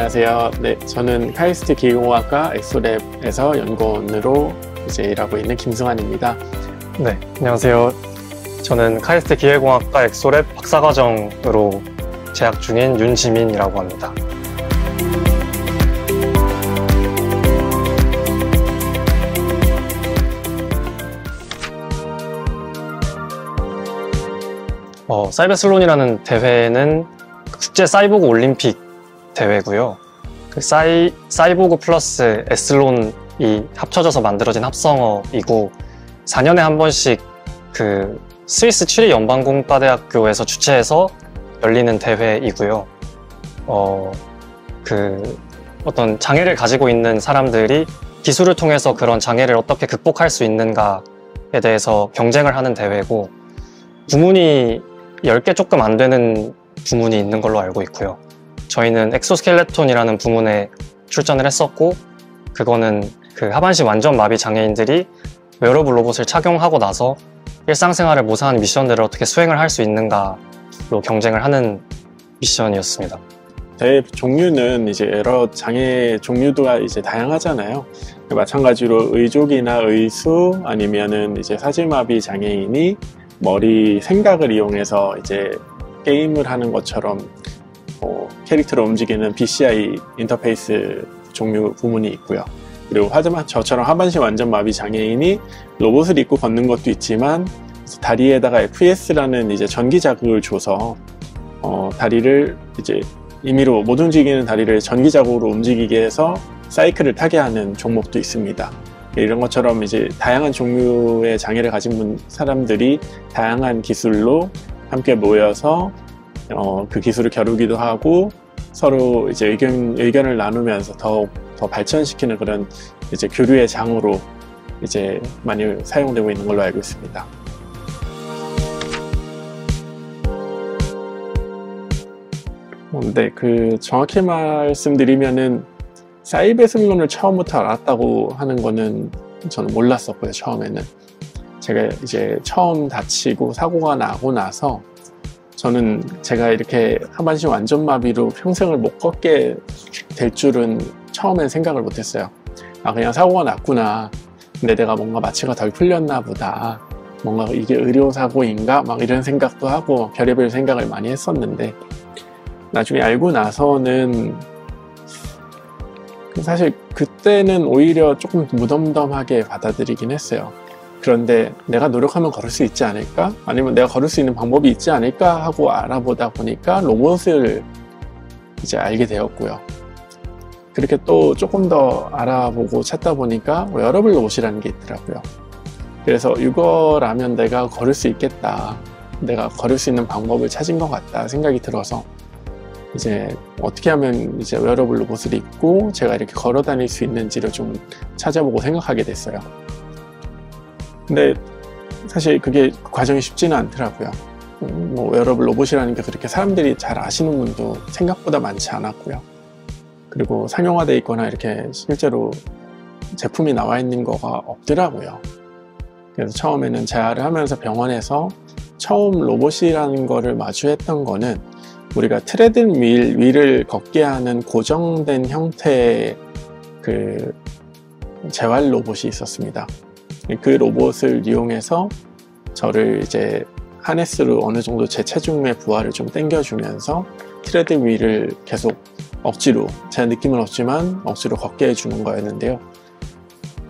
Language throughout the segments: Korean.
안녕하세요. 네, 저는 카이스트 기계공학과 엑소랩에서 연구원으로 이제 일하고 있는 김승환입니다. 네, 안녕하세요. 저는 카이스트 기계공학과 엑소랩 박사과정으로 재학 중인 윤지민이라고 합니다. 사이버슬론이라는 대회는 국제 사이보그 올림픽 대회고요. 그 사이보그 플러스 에슬론이 합쳐져서 만들어진 합성어이고 4년에 한 번씩 그 스위스 츄리 연방공과대학교에서 주최해서 열리는 대회이고요. 어떤 장애를 가지고 있는 사람들이 기술을 통해서 그런 장애를 어떻게 극복할 수 있는가에 대해서 경쟁을 하는 대회고, 부문이 10개 조금 안 되는 부문이 있는 걸로 알고 있고요. 저희는 엑소스켈레톤이라는 부문에 출전을 했었고, 그거는 그 하반신 완전 마비 장애인들이 웨어러블 로봇을 착용하고 나서 일상생활에 무사한 미션들을 어떻게 수행을 할 수 있는가로 경쟁을 하는 미션이었습니다. 대회 종류는 이제 여러 장애 종류가 이제 다양하잖아요. 마찬가지로 의족이나 의수 아니면은 이제 사지마비 장애인이 머리 생각을 이용해서 이제 게임을 하는 것처럼 캐릭터를 움직이는 BCI 인터페이스 종류 부문이 있고요. 그리고 저처럼 하반신 완전 마비 장애인이 로봇을 입고 걷는 것도 있지만 다리에다가 FES라는 이제 전기 자극을 줘서 다리를 이제 임의로 못 움직이는 다리를 전기 자극으로 움직이게 해서 사이클을 타게 하는 종목도 있습니다. 이런 것처럼 이제 다양한 종류의 장애를 가진 사람들이 다양한 기술로 함께 모여서 그 기술을 겨루기도 하고 서로 이제 의견을 나누면서 더 발전시키는 그런 이제 교류의 장으로 이제 많이 사용되고 있는 걸로 알고 있습니다. 네, 정확히 말씀드리면은 사이버슬론을 처음부터 알았다고 하는 거는 저는 몰랐었고요. 처음에는 제가 이제 처음 다치고 사고가 나고 나서 저는 제가 이렇게 하반신 완전 마비로 평생을 못 걷게 될 줄은 처음엔 생각을 못했어요. 그냥 사고가 났구나. 근데 내가 뭔가 마취가 덜 풀렸나 보다. 뭔가 이게 의료사고인가? 막 이런 생각도 하고 별의별 생각을 많이 했었는데, 나중에 알고 나서는 사실 그때는 오히려 조금 무덤덤하게 받아들이긴 했어요. 그런데 내가 노력하면 걸을 수 있지 않을까? 아니면 내가 걸을 수 있는 방법이 있지 않을까? 하고 알아보다 보니까 로봇을 이제 알게 되었고요. 그렇게 또 조금 더 알아보고 찾다 보니까 웨어러블 로봇이라는 게 있더라고요. 그래서 이거라면 내가 걸을 수 있겠다. 내가 걸을 수 있는 방법을 찾은 것 같다 생각이 들어서 이제 어떻게 하면 이제 웨어러블 로봇을 입고 제가 이렇게 걸어 다닐 수 있는지를 좀 찾아보고 생각하게 됐어요. 근데 사실 그게 과정이 쉽지는 않더라고요. 웨어러블 로봇이라는 게 그렇게 사람들이 잘 아시는 분도 생각보다 많지 않았고요. 그리고 상용화되어 있거나 이렇게 실제로 제품이 나와 있는 거가 없더라고요. 그래서 처음에는 재활을 하면서 병원에서 처음 로봇이라는 거를 마주했던 거는 우리가 트레드밀 위를 걷게 하는 고정된 형태의 그 재활 로봇이 있었습니다. 그 로봇을 이용해서 저를 이제 하네스로 어느 정도 제 체중의 부하를 좀 당겨주면서 트레드 위를 계속 억지로, 제 느낌은 없지만 억지로 걷게 해주는 거였는데요.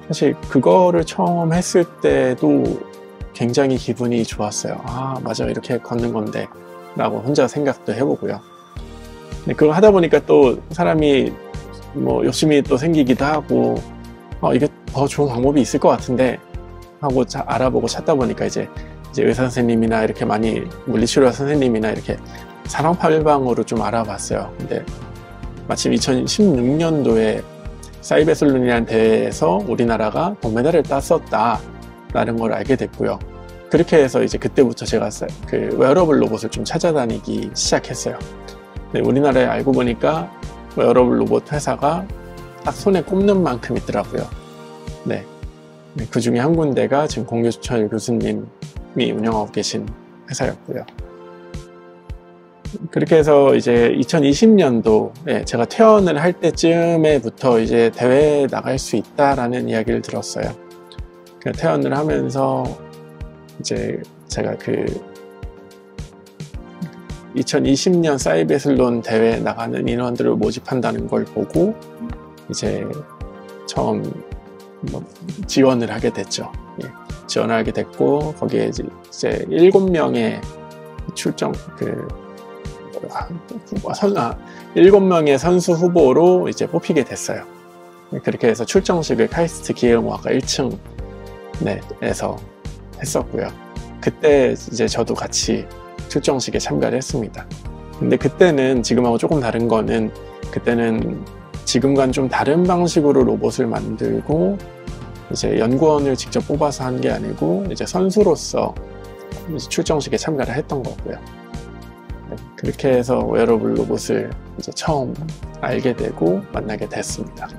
사실 그거를 처음 했을 때도 굉장히 기분이 좋았어요. 맞아, 이렇게 걷는 건데 라고 혼자 생각도 해보고요. 근데 그걸 하다 보니까 또 사람이 욕심이 또 생기기도 하고 이게 더 좋은 방법이 있을 것 같은데 하고 알아보고 찾다 보니까 이제 의사 선생님이나 이렇게 많이 물리치료 선생님이나 이렇게 사방팔방으로 좀 알아봤어요. 근데 마침 2016년도에 사이버슬론이라는 대회에서 우리나라가 동메달을 땄었다라는 걸 알게 됐고요. 그렇게 해서 이제 그때부터 제가 그 웨어러블 로봇을 좀 찾아다니기 시작했어요. 네, 우리나라에 알고 보니까 웨어러블 로봇 회사가 딱 손에 꼽는 만큼 있더라고요. 네, 그 중에 한 군데가 지금 공유철 교수님이 운영하고 계신 회사였고요. 그렇게 해서 이제 2020년도에 제가 퇴원을 할 때쯤에부터 이제 대회에 나갈 수 있다라는 이야기를 들었어요. 퇴원을 하면서 이제 제가 그 2020년 사이베슬론 대회에 나가는 인원들을 모집한다는 걸 보고 이제 처음 지원을 하게 됐죠. 예, 지원을 하게 됐고 거기에 이제 7명의 출정 7명의 선수 후보로 이제 뽑히게 됐어요. 그렇게 해서 출정식을 카이스트 기계음악과 1층 에서 했었고요. 그때 이제 저도 같이 출정식에 참가를 했습니다. 근데 그때는 지금하고 조금 다른 거는 그때는 지금과는 좀 다른 방식으로 로봇을 만들고 이제 연구원을 직접 뽑아서 한 게 아니고 이제 선수로서 이제 출정식에 참가를 했던 거고요. 그렇게 해서 웨어러블 로봇을 이제 처음 알게 되고 만나게 됐습니다.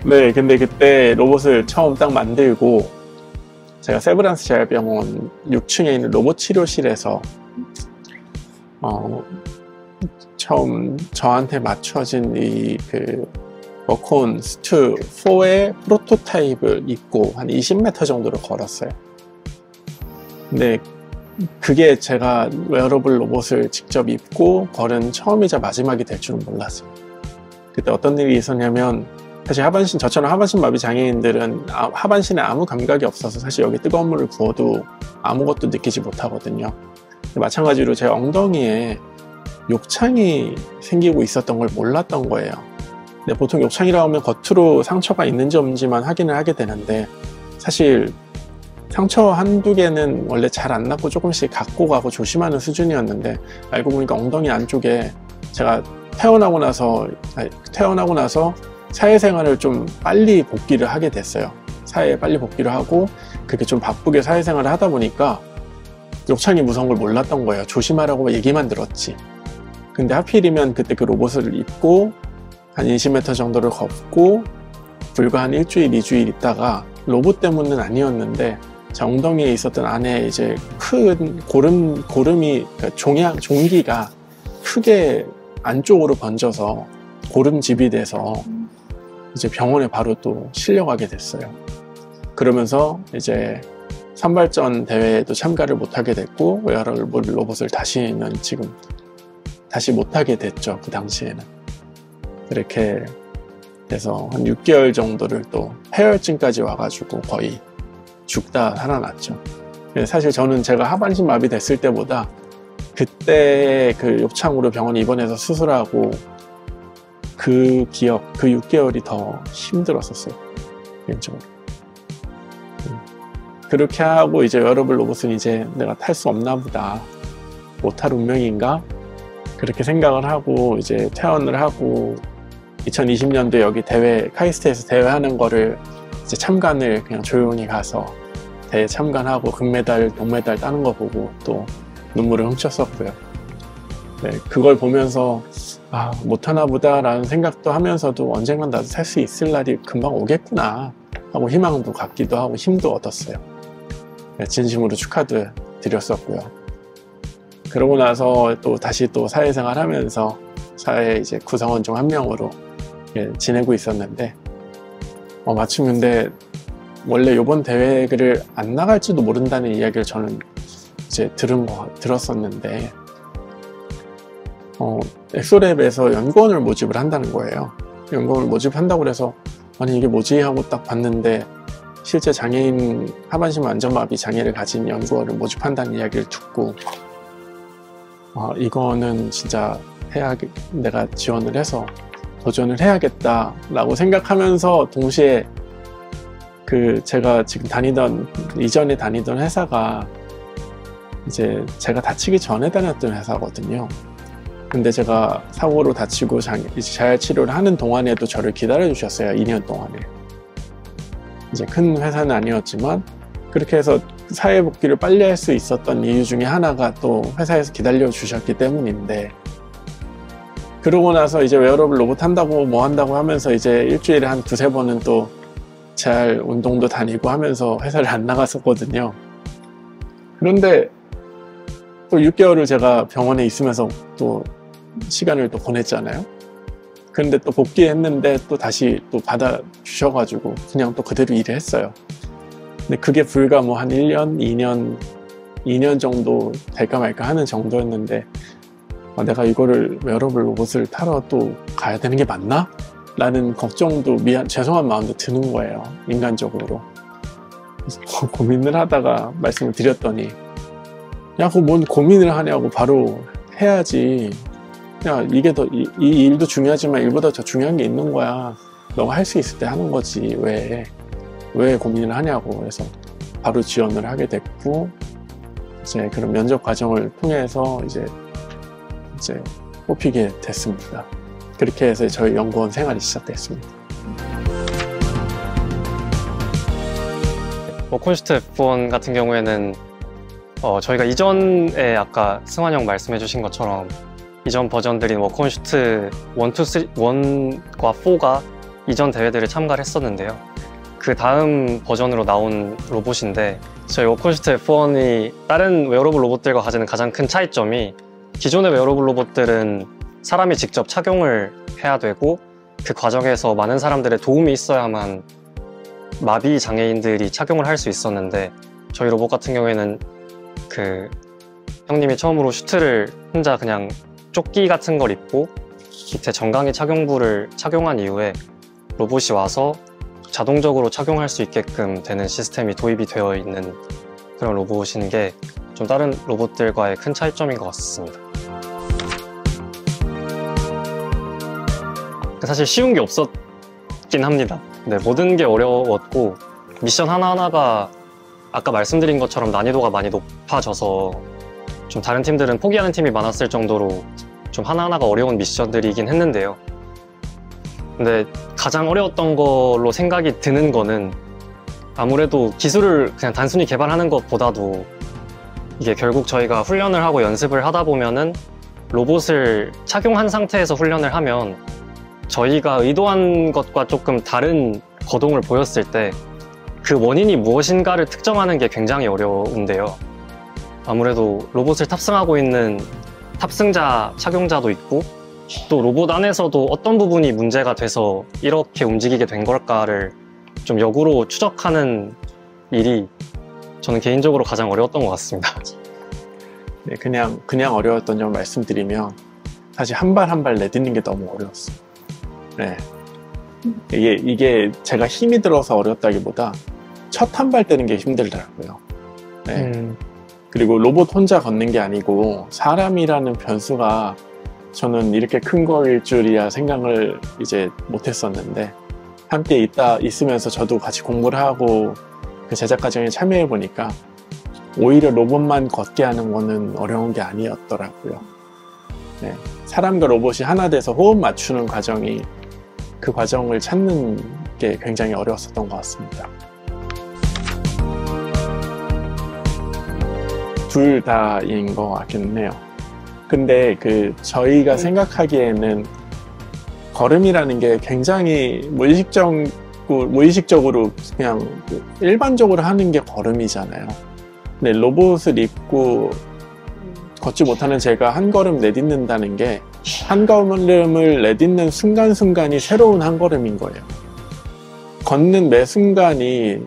네, 근데 그때 로봇을 처음 딱 만들고 제가 세브란스 재활병원 6층에 있는 로봇 치료실에서 처음 저한테 맞춰진 이 워크온 스튜 4의 프로토타입을 입고 한 20m 정도를 걸었어요. 근데 그게 제가 웨어러블 로봇을 직접 입고 걸은 처음이자 마지막이 될 줄은 몰랐어요. 그때 어떤 일이 있었냐면 사실 저처럼 하반신 마비 장애인들은 하반신에 아무 감각이 없어서 사실 여기 뜨거운 물을 부어도 아무것도 느끼지 못하거든요. 마찬가지로 제 엉덩이에 욕창이 생기고 있었던 걸 몰랐던 거예요. 근데 보통 욕창이라고 하면 겉으로 상처가 있는지 없는지만 확인을 하게 되는데 사실 상처 한두 개는 원래 잘 안 낫고 조금씩 갖고 가고 조심하는 수준이었는데 알고 보니까 엉덩이 안쪽에 제가 태어나고 나서 사회생활을 좀 빨리 복귀를 하게 됐어요. 사회에 빨리 복귀를 하고 그렇게 좀 바쁘게 사회생활을 하다 보니까 욕창이 무서운 걸 몰랐던 거예요. 조심하라고 얘기만 들었지. 근데 하필이면 그때 그 로봇을 입고 한 20m 정도를 걷고 불과 한 일주일, 2주일 있다가 로봇 때문은 아니었는데 제 엉덩이에 있었던 안에 이제 큰 고름이 종기가 크게 안쪽으로 번져서 고름집이 돼서 이제 병원에 바로 또 실려가게 됐어요. 그러면서 이제 선발전 대회에도 참가를 못하게 됐고 웨어러블 로봇을 다시는 지금 다시 못하게 됐죠. 그 당시에는. 그렇게 돼서 한 6개월 정도를 또 폐혈증까지 와가지고 거의 죽다 살아났죠. 사실 저는 제가 하반신 마비 됐을 때보다 그때 그 욕창으로 병원에 입원해서 수술하고 그 6개월이 더 힘들었었어요. 개인적으로. 그렇게 하고 이제 웨어러블 로봇은 이제 내가 탈 수 없나 보다. 못할 운명인가? 그렇게 생각을 하고 이제 퇴원을 하고 2020년도에 여기 카이스트에서 대회하는 거를 이제 참관을 그냥 조용히 가서 대회 참관하고 금메달, 동메달 따는 거 보고 또 눈물을 훔쳤었고요. 네, 그걸 보면서 못하나 보다 라는 생각도 하면서도 언젠간 나도 살 수 있을 날이 금방 오겠구나 하고 희망도 갖기도 하고 힘도 얻었어요. 네, 진심으로 축하도 드렸었고요. 그러고 나서 또 다시 또 사회생활 하면서 사회 이제 구성원 중 한 명으로 지내고 있었는데 마침 근데 원래 이번 대회를 안 나갈지도 모른다는 이야기를 저는 이제 들었었는데 엑소랩에서 연구원을 모집을 한다는 거예요. 연구원을 모집한다고 그래서 아니 이게 뭐지 하고 딱 봤는데 실제 장애인 하반신 완전마비 장애를 가진 연구원을 모집한다는 이야기를 듣고 이거는 진짜 내가 지원을 해서 도전을 해야겠다라고 생각하면서 동시에 제가 지금 이전에 다니던 회사가 이제 제가 다치기 전에 다녔던 회사거든요. 근데 제가 사고로 다치고 재활치료를 하는 동안에도 저를 기다려주셨어요. 2년 동안에. 이제 큰 회사는 아니었지만 그렇게 해서 사회복귀를 빨리 할 수 있었던 이유 중에 하나가 또 회사에서 기다려주셨기 때문인데 그러고 나서 이제 웨어러블 로봇 한다고 뭐 한다고 하면서 이제 일주일에 한 2-3번은 또 재활 운동도 다니고 하면서 회사를 안 나갔었거든요. 그런데 또 6개월을 제가 병원에 있으면서 또 시간을 또 보냈잖아요. 그런데 또 복귀했는데 또 다시 또 받아주셔가지고 그냥 또 그대로 일을 했어요. 근데 그게 불과 뭐 한 1년, 2년 정도 될까 말까 하는 정도였는데 내가 이거를 웨어러블 로봇을 타러 또 가야 되는 게 맞나? 라는 걱정도 죄송한 마음도 드는 거예요. 인간적으로. 그래서 고민을 하다가 말씀을 드렸더니 야, 그거 뭔 고민을 하냐고 바로 해야지. 야, 이게 이 일도 중요하지만 일보다 더 중요한 게 있는 거야. 너가 할 수 있을 때 하는 거지. 왜 고민을 하냐고. 그래서 바로 지원을 하게 됐고, 이제 그런 면접 과정을 통해서 이제 뽑히게 됐습니다. 그렇게 해서 저희 연구원 생활이 시작됐습니다. 워크온슈트 F1 같은 경우에는 저희가 이전에 아까 승환 형 말씀해 주신 것처럼 이전 버전들인 워크온슈트 1과 4가 이전 대회들을 참가를 했었는데요. 그 다음 버전으로 나온 로봇인데 저희 워크온슈트 F1이 다른 웨어러블 로봇들과 가지는 가장 큰 차이점이 기존의 웨어러블 로봇들은 사람이 직접 착용을 해야 되고 그 과정에서 많은 사람들의 도움이 있어야만 마비 장애인들이 착용을 할 수 있었는데 저희 로봇 같은 경우에는 그 형님이 처음으로 슈트를 혼자 그냥 조끼 같은 걸 입고 밑에 정강이 착용부를 착용한 이후에 로봇이 와서 자동적으로 착용할 수 있게끔 되는 시스템이 도입이 되어 있는 그런 로봇인 게 좀 다른 로봇들과의 큰 차이점인 것 같습니다. 사실 쉬운 게 없었긴 합니다. 네, 모든 게 어려웠고 미션 하나하나가 아까 말씀드린 것처럼 난이도가 많이 높아져서 좀 다른 팀들은 포기하는 팀이 많았을 정도로 좀 하나하나가 어려운 미션들이긴 했는데요. 근데 가장 어려웠던 걸로 생각이 드는 거는 아무래도 기술을 그냥 단순히 개발하는 것보다도 이게 결국 저희가 훈련을 하고 연습을 하다 보면은 로봇을 착용한 상태에서 훈련을 하면 저희가 의도한 것과 조금 다른 거동을 보였을 때 그 원인이 무엇인가를 특정하는 게 굉장히 어려운데요. 아무래도 로봇을 탑승하고 있는 탑승자, 착용자도 있고 또 로봇 안에서도 어떤 부분이 문제가 돼서 이렇게 움직이게 된 걸까를 좀 역으로 추적하는 일이 저는 개인적으로 가장 어려웠던 것 같습니다. 네, 그냥 어려웠던 점 말씀드리면 사실 한 발 한 발 내딛는 게 너무 어려웠어요. 네. 이게 제가 힘이 들어서 어렵다기보다 첫 한 발 떼는 게 힘들더라고요. 네. 그리고 로봇 혼자 걷는 게 아니고 사람이라는 변수가 저는 이렇게 큰 거일 줄이야 생각을 이제 못했었는데 함께 있으면서 저도 같이 공부를 하고 그 제작 과정에 참여해 보니까 오히려 로봇만 걷게 하는 거는 어려운 게 아니었더라고요. 네. 사람과 로봇이 하나 돼서 호흡 맞추는 과정이 그 과정을 찾는 게 굉장히 어려웠었던 것 같습니다. 둘 다인 것 같긴 해요. 근데 저희가 생각하기에는 걸음이라는 게 굉장히 무의식적으로 그냥 일반적으로 하는 게 걸음이잖아요. 근데 로봇을 입고 걷지 못하는 제가 한 걸음 내딛는다는 게 한 걸음을 내딛는 순간순간이 새로운 한 걸음인 거예요. 걷는 매 순간이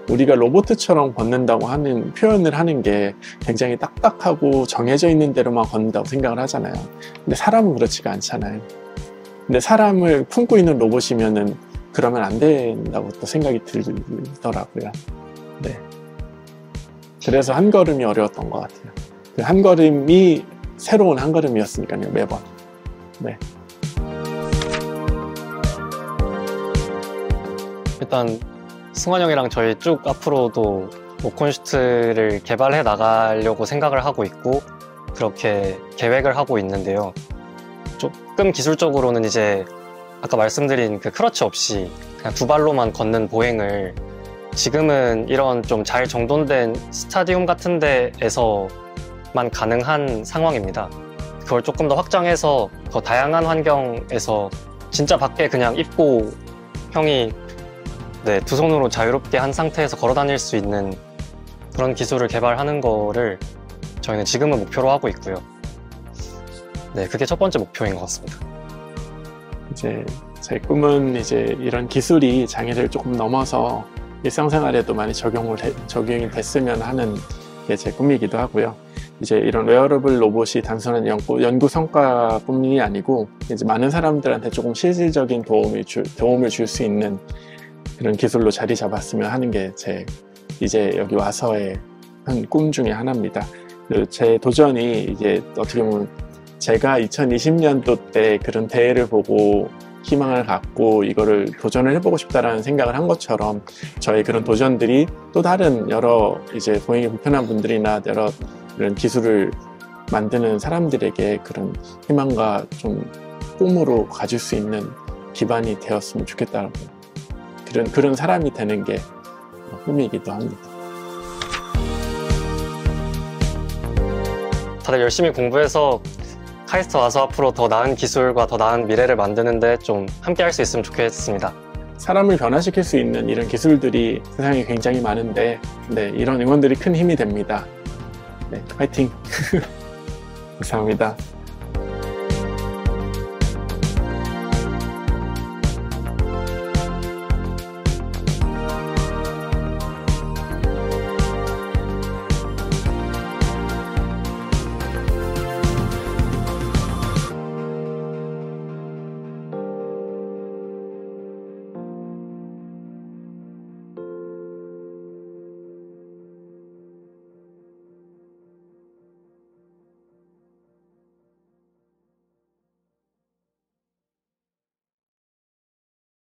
우리가 로봇처럼 걷는다고 하는 표현을 하는 게 굉장히 딱딱하고 정해져 있는 대로만 걷는다고 생각을 하잖아요. 근데 사람은 그렇지가 않잖아요. 근데 사람을 품고 있는 로봇이면은 그러면 안 된다고 또 생각이 들더라고요. 네. 그래서 한 걸음이 어려웠던 것 같아요. 그 한 걸음이 새로운 한 걸음이었으니까요, 매번. 네. 일단 승환 형이랑 저희 쭉 앞으로도 워크온슈트를 개발해 나가려고 생각을 하고 있고 그렇게 계획을 하고 있는데요. 조금 기술적으로는 이제 아까 말씀드린 그 크러치 없이 그냥 두 발로만 걷는 보행을 지금은 이런 좀 잘 정돈된 스타디움 같은 데에서만 가능한 상황입니다. 그걸 조금 더 확장해서 더 다양한 환경에서 진짜 밖에 그냥 입고 형이 두 손으로 자유롭게 한 상태에서 걸어 다닐 수 있는 그런 기술을 개발하는 거를 저희는 지금은 목표로 하고 있고요. 네, 그게 첫 번째 목표인 것 같습니다. 이제 제 꿈은 이제 이런 기술이 장애를 조금 넘어서 일상생활에도 많이 적용이 됐으면 하는 게 제 꿈이기도 하고요. 이제 이런 웨어러블 로봇이 단순한 연구 성과뿐이 아니고 이제 많은 사람들한테 조금 실질적인 도움을 줄 수 있는 그런 기술로 자리 잡았으면 하는 게 이제 여기 와서의 한 꿈 중에 하나입니다. 제 도전이 이제 어떻게 보면 제가 2020년도 때 그런 대회를 보고 희망을 갖고 이거를 도전을 해보고 싶다라는 생각을 한 것처럼 저의 그런 도전들이 또 다른 여러 이제 보행이 불편한 분들이나 여러 이런 기술을 만드는 사람들에게 그런 희망과 좀 꿈으로 가질 수 있는 기반이 되었으면 좋겠다라고 그런 사람이 되는 게 꿈이기도 합니다. 다들 열심히 공부해서 카이스트 와서 앞으로 더 나은 기술과 더 나은 미래를 만드는데 좀 함께 할 수 있으면 좋겠습니다. 사람을 변화시킬 수 있는 이런 기술들이 세상에 굉장히 많은데 네, 이런 응원들이 큰 힘이 됩니다. 네, 화이팅! 감사합니다.